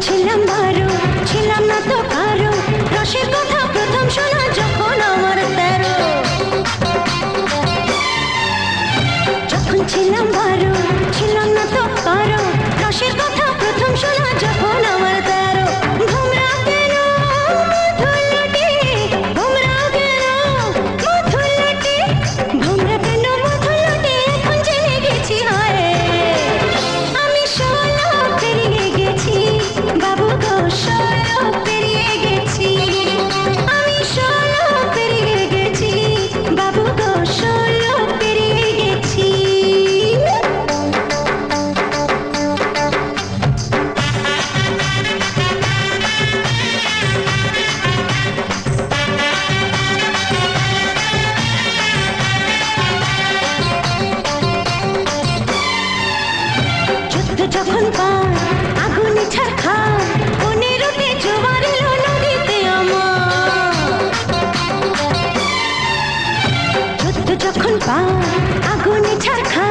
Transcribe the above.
ছিলাম বারো, ছিলাম না তো কারো, রসের কথা প্রথম শোনা যখন আমার 13। যখন ছিলাম বারো, ছিলাম না তো কারো, রসের কথা প্রথম শোনা যখন আমার 13। ঘুমরা কেন মধুলটি, ঘুমরা কেন মধুলটি, ঘুমরা কেন মধুলটি, এখন জেনে গেছি হয় আমি 16 পেরিয়ে গেছি বাবু গো, 16 পেরিয়ে গেছি আমি, 16 পেরিয়ে গেছি বাবু গো, 16 পেরিয়ে গেছি। যুদ্ধ যখন পার আগুনে ছারখার, 15তে জোয়ার এলো নদীতে আমার। যুদ্ধ যখন পার আগুনে ছারখার,